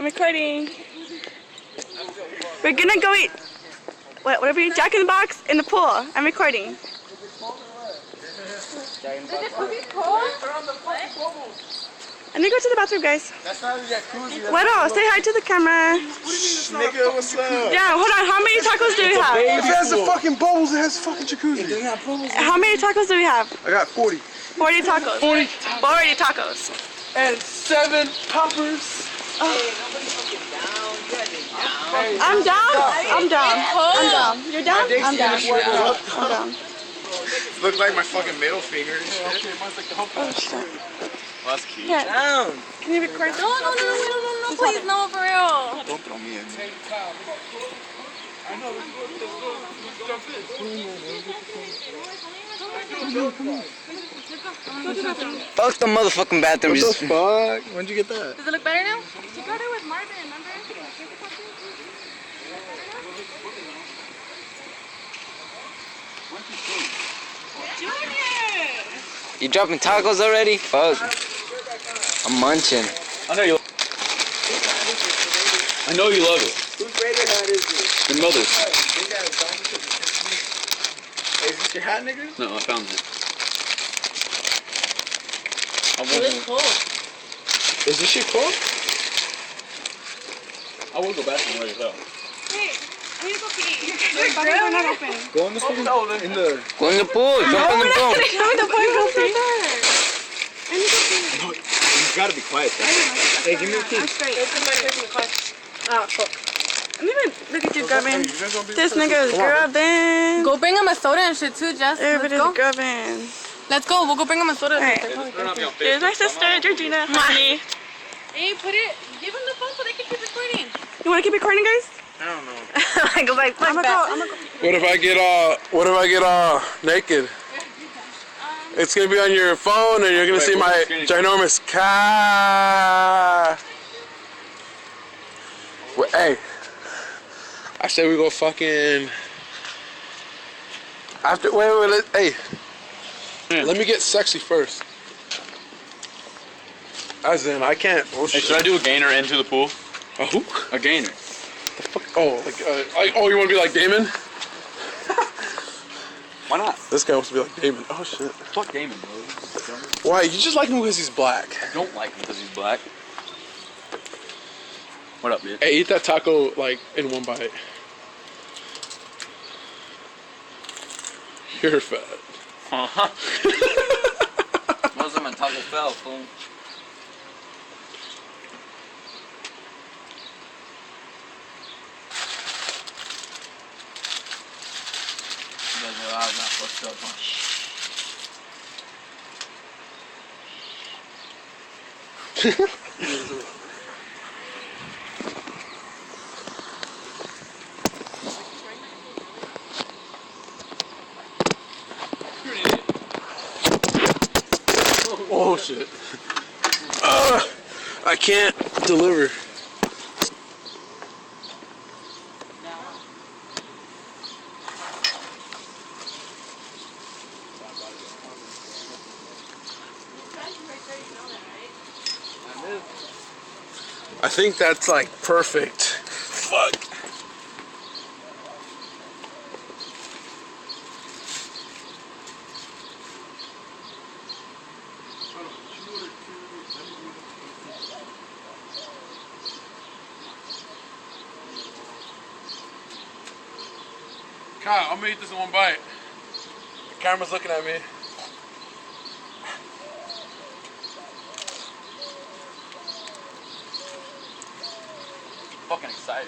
recording. We're gonna go eat whatever you Jack in the Box in the pool. I'm recording. And then go to the bathroom, guys. That's not a jacuzzi. What else? Say hi to the camera. Nigga, what's up? Yeah, hold on. How many tacos do we have? If it has the fucking bubbles, it has fucking jacuzzi. How many tacos do we have? I got 40. 40 tacos. 40 tacos. And 7 poppers. I'm down. I'm down. I'm down. You're down? I'm down. I'm down. Look like my fucking middle finger and shit. Oh, shit. Well, that's cute. Yeah. Down. Can you record? No, please, no, for real. Don't throw me in. Fuck the motherfucking bathroom. What the fuck? When'd you get that? Does it look better now? She got it with Marvin, remember? You dropping tacos already? Fuck. I'm munching. I know you love it. Whose radio hat is this? Your mother's. Hey, is this your hat, nigga? No, I found it. It was cold. Is this shit cold? I will go back and wear it out. Hey, I need to go pee. Your buttons are not open. Go in the fucking, in the... Go in the pool. Jump in the pool. Show me the point go pee. I need to go pee. No, you gotta be quiet though. Hey, give me a key. I'm straight. Oh, fuck. Look at you grubbing. This nigga is grubbing. Go bring him a soda and shit too, Jess. Everybody's Let's go. grubbing. Let's go. We'll go bring him a soda. Alright. Here's my sister, Georgina. Honey. Hey, put it. Give him the phone so they can keep recording. You want to keep recording, guys? I don't know. I go back. I'm gonna go. What if I get naked? It's gonna be on your phone and you're gonna see my ginormous car. Hey, I said we go fucking after. Wait. Let me get sexy first. As in, I can't. Oh Hey, shit. should I do a gainer into the pool? A who? A gainer. Oh, you want to be like Damon? Why not? This guy wants to be like Damon. Oh shit. Fuck Damon, bro. Why? You just like him because he's black. I don't like him because he's black. What up, bitch? Hey, eat that taco like in one bite. You're fat. Uh-huh. Wasn't my taco fell, fool. You guys know I was not fucked up, huh? Oh shit. I can't deliver. I think that's like perfect. Fuck. Kyle, I'm gonna eat this in one bite. The camera's looking at me. Fucking excited.